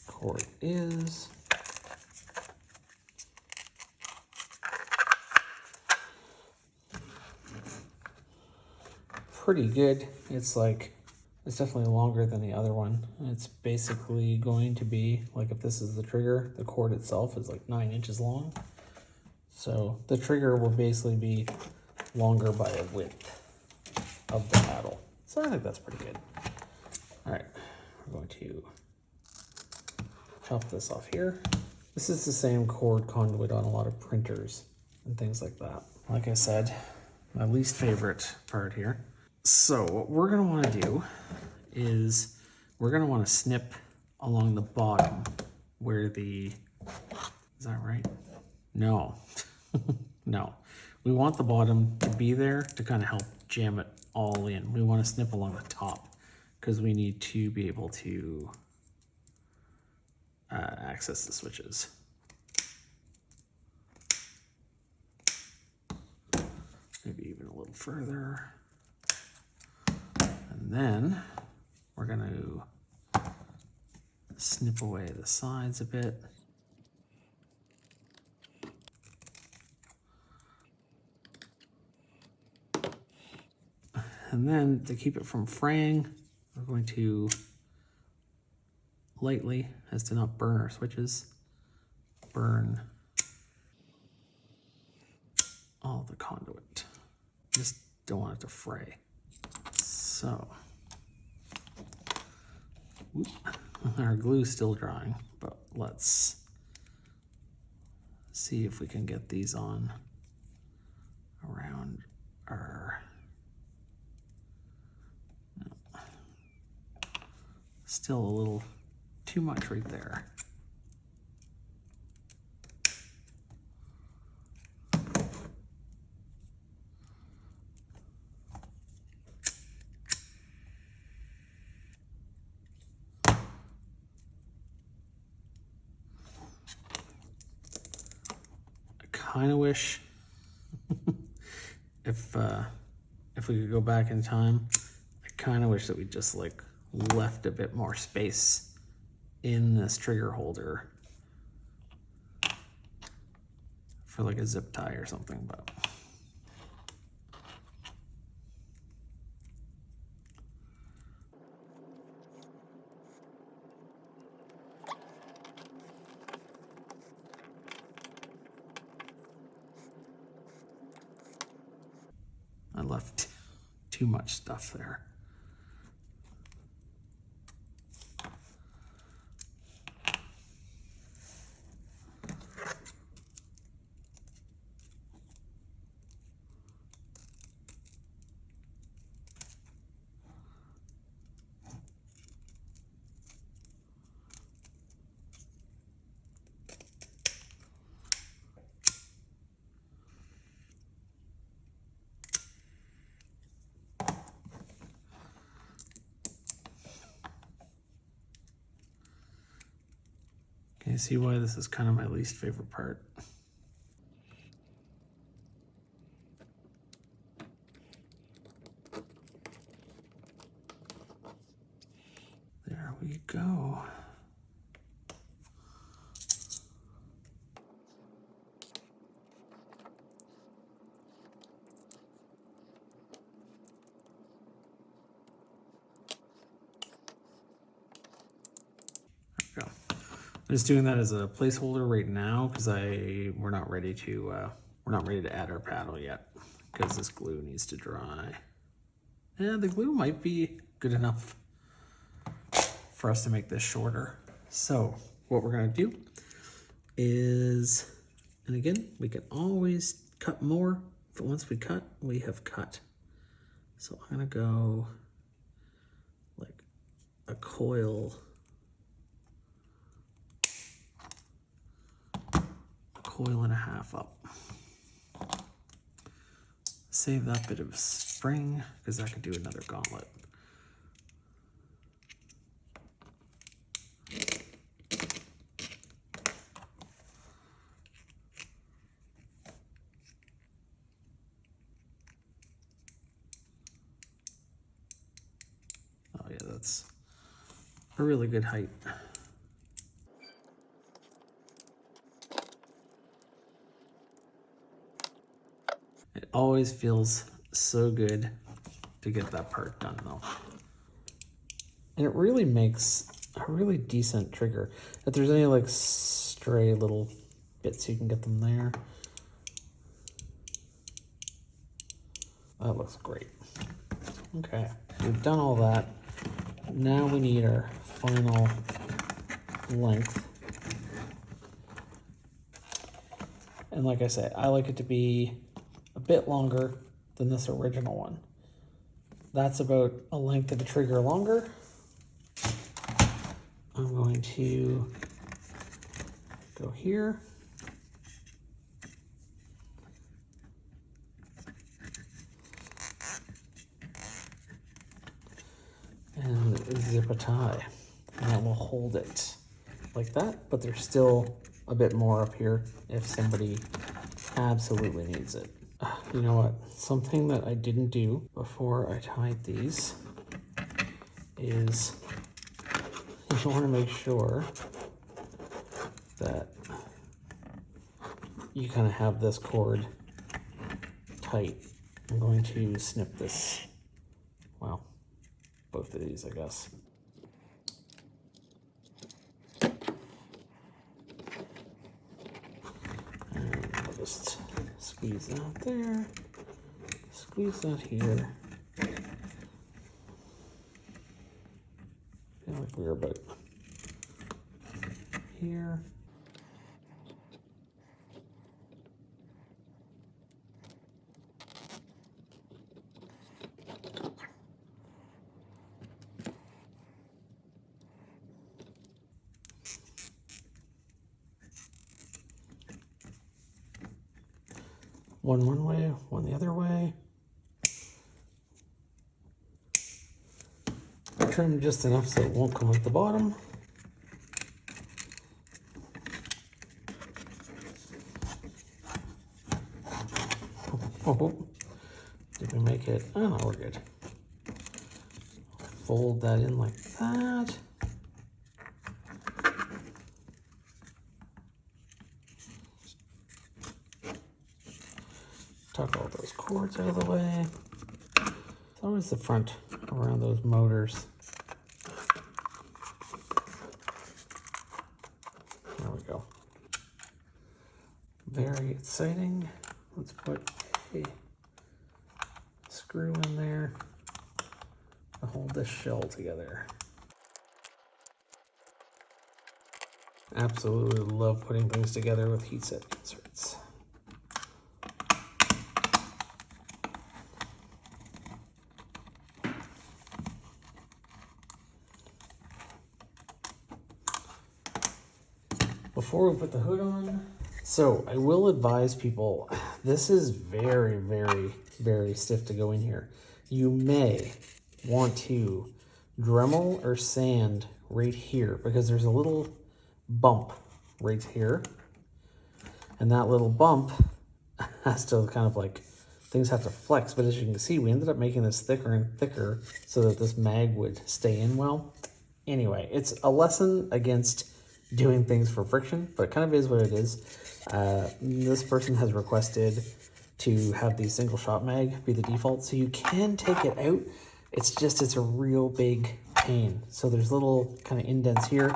cord is. Pretty good. It's definitely longer than the other one. It's basically going to be, like if this is the trigger, the cord itself is like 9 inches long. So the trigger will basically be longer by a width of the paddle. So I think that's pretty good. All right, we're going to chop this off here. This is the same cord conduit on a lot of printers and things like that. Like I said, my least favorite part here. So what we're gonna wanna do is we're gonna wanna snip along the bottom where is that right? No, no. We want the bottom to be there to kind of help jam it all in. We wanna snip along the top because we need to be able to access the switches. Maybe even a little further. And then we're going to snip away the sides a bit. And then to keep it from fraying, we're going to lightly, as to not burn our switches, burn all the conduit. Just don't want it to fray. So, our glue's still drying, but let's see if we can get these on around our, no, still a little too much right there. Kind of wish if we could go back in time, I kind of wish that we just like left a bit more space in this trigger holder for like a zip tie or something, but I left too much stuff there. Can you see why this is kind of my least favorite part? There we go. I'm just doing that as a placeholder right now because we're not ready to add our paddle yet because this glue needs to dry. And the glue might be good enough for us to make this shorter. So what we're gonna do is, and again, we can always cut more, but once we cut, we have cut. So I'm gonna go like a coil and a half up. Save that bit of spring because I could do another gauntlet. Oh yeah, that's a really good height. It always feels so good to get that part done though. And it really makes a really decent trigger. If there's any like stray little bits, you can get them there. That looks great. Okay, we've done all that. Now we need our final length. And like I said, I like it to be a bit longer than this original one. That's about a length of the trigger longer. I'm going to go here. And zip a tie. And that will hold it like that, but there's still a bit more up here if somebody absolutely needs it. You know what? Something that I didn't do before I tied these is you want to make sure that you kind of have this cord tight. I'm going to snip this, well, both of these, I guess. And I'll just squeeze that there, squeeze that here. I feel like we're about here. One way, one the other way. Trim just enough so it won't come out the bottom. Oh, did we make it? Oh no, we're good. Fold that in like that. Tuck all those cords out of the way. It's always the front around those motors. There we go. Very exciting. Let's put a screw in there to hold this shell together. Absolutely love putting things together with heat set inserts. Before we put the hood on, so I will advise people, this is very, very, very stiff to go in here. You may want to Dremel or sand right here because there's a little bump right here. And that little bump has to kind of like, things have to flex. But as you can see, we ended up making this thicker and thicker so that this mag would stay in well. Anyway, it's a lesson against doing things for friction, but it kind of is what it is. This person has requested to have the single shot mag be the default, so you can take it out. It's just, it's a real big pain. So there's little kind of indents here.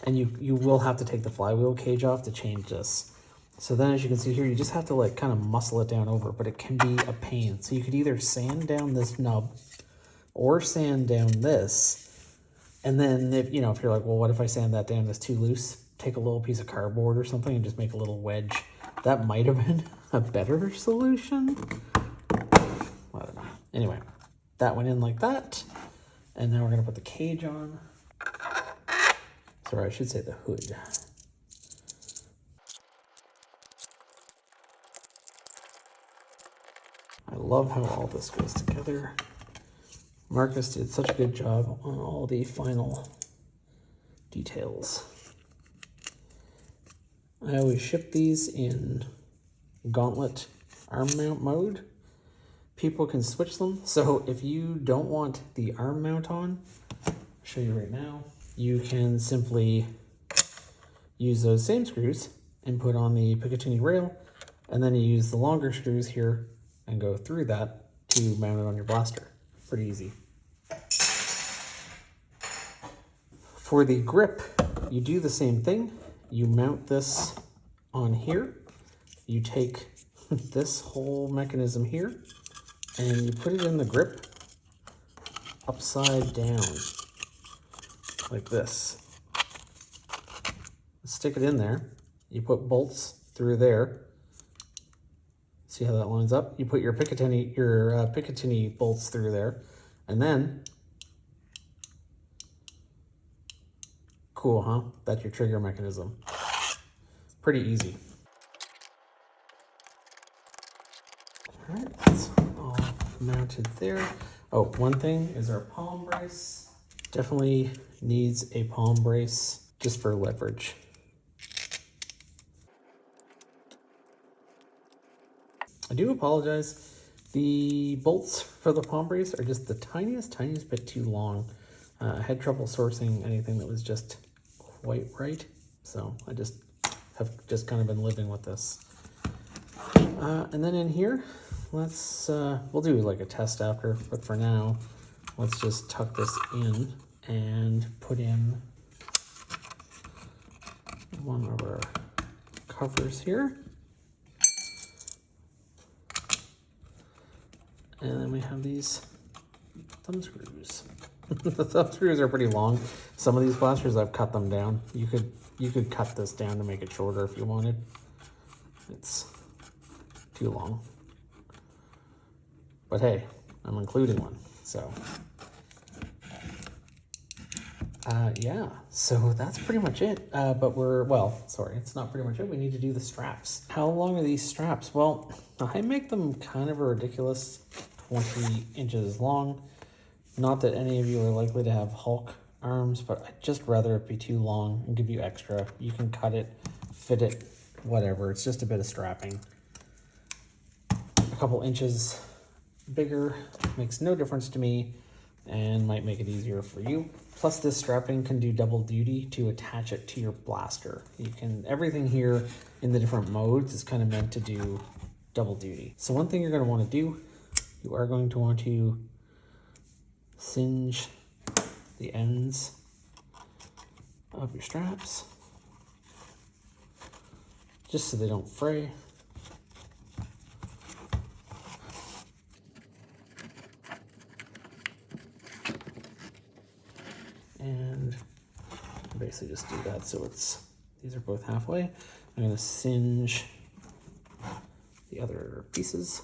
And you will have to take the flywheel cage off to change this. So then as you can see here, you just have to like kind of muscle it down over, but it can be a pain. So you could either sand down this nub or sand down this. And then if you're like, well, what if I sand that down, it's too loose? Take a little piece of cardboard or something and just make a little wedge. That might have been a better solution. I don't know. Anyway, that went in like that. And now we're gonna put the cage on. Sorry, I should say the hood. I love how all this goes together. Markus did such a good job on all the final details. I always ship these in Gauntlet arm mount mode. People can switch them. So if you don't want the arm mount on, I'll show you right now, you can simply use those same screws and put on the Picatinny rail, and then you use the longer screws here and go through that to mount it on your blaster. Pretty easy. For the grip, you do the same thing. You mount this on here. You take this whole mechanism here and you put it in the grip upside down like this. Stick it in there. You put bolts through there. See how that lines up? You put your Picatinny bolts through there, and then, cool, huh? That's your trigger mechanism. Pretty easy. All right, that's all mounted there. Oh, one thing is our palm brace. Definitely needs a palm brace just for leverage. I do apologize. The bolts for the palm brace are just the tiniest bit too long. I had trouble sourcing anything that was just quite right. So I have kind of been living with this. And then in here, we'll do like a test after, but for now, let's just tuck this in and put in one of our covers here. And then we have these thumb screws. The thumb screws are pretty long. Some of these blasters, I've cut them down. You could cut this down to make it shorter if you wanted. It's too long. But hey, I'm including one, so. Yeah, so that's pretty much it. But it's not pretty much it. We need to do the straps. How long are these straps? Well, I make them kind of a ridiculous 20 inches long. Not that any of you are likely to have Hulk arms, but I'd just rather it be too long and give you extra. You can cut it, fit it, whatever. It's just a bit of strapping. A couple inches bigger makes no difference to me and might make it easier for you. Plus this strapping can do double duty to attach it to your blaster. Everything here in the different modes is kind of meant to do double duty. So one thing you're going to want to do, you are going to want to singe the ends of your straps just so they don't fray. And basically just do that so these are both halfway. I'm going to singe the other pieces.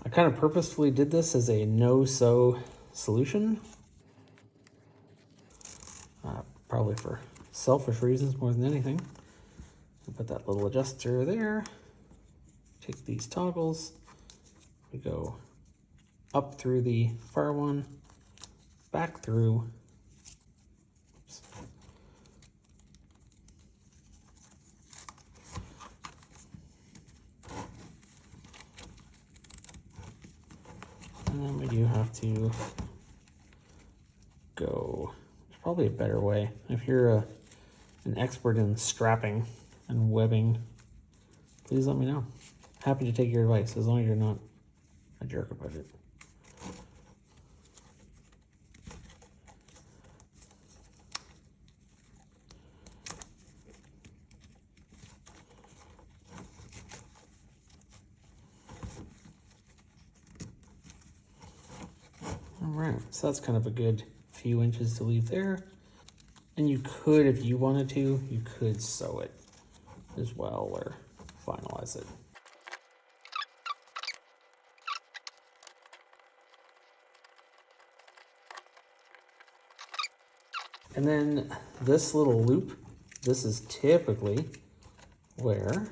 I kind of purposefully did this as a no-sew solution. Probably for selfish reasons more than anything. I'll put that little adjuster there. Take these toggles. We go up through the far one, back through. Oops. And then we do have to go, there's probably a better way. If you're an expert in strapping and webbing, please let me know. Happy to take your advice as long as you're not a jerk about it. All right, so that's kind of a good few inches to leave there. And you could, if you wanted to, you could sew it as well or finalize it. And then this little loop, this is typically where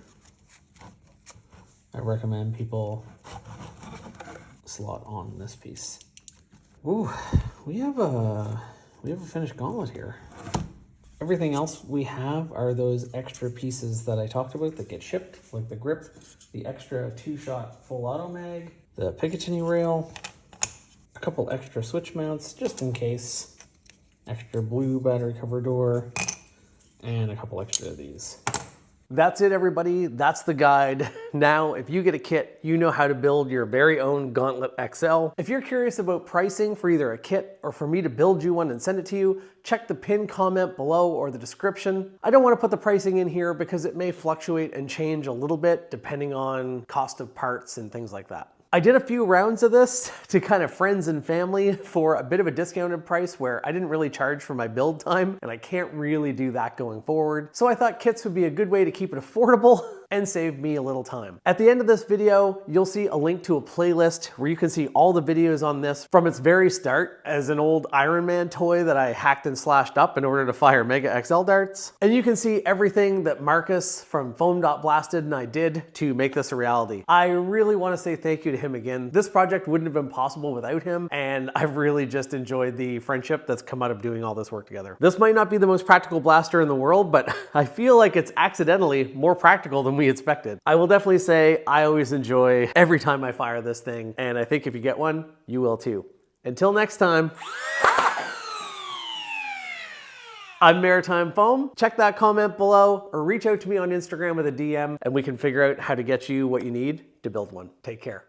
I recommend people slot on this piece. Ooh, we have a finished gauntlet here. Everything else we have are those extra pieces that I talked about that get shipped, like the grip, the extra 2-shot full auto mag, the Picatinny rail, a couple extra switch mounts just in case, extra blue battery cover door, and a couple extra of these. That's it, everybody. That's the guide. Now, if you get a kit, you know how to build your very own Gauntlet XL. If you're curious about pricing for either a kit or for me to build you one and send it to you, check the pinned comment below or the description. I don't want to put the pricing in here because it may fluctuate and change a little bit depending on cost of parts and things like that. I did a few rounds of this to kind of friends and family for a bit of a discounted price where I didn't really charge for my build time, and I can't really do that going forward. So I thought kits would be a good way to keep it affordable and save me a little time. At the end of this video, you'll see a link to a playlist where you can see all the videos on this from its very start as an old Iron Man toy that I hacked and slashed up in order to fire Mega XL darts. And you can see everything that Markus from Foam.Blasted and I did to make this a reality. I really want to say thank you to him again. This project wouldn't have been possible without him, and I've really just enjoyed the friendship that's come out of doing all this work together. This might not be the most practical blaster in the world, but I feel like it's accidentally more practical than we expected. I will definitely say I always enjoy every time I fire this thing, and I think if you get one, you will too. Until next time, I'm Maritime Foam. Check that comment below or reach out to me on Instagram with a DM and we can figure out how to get you what you need to build one. Take care.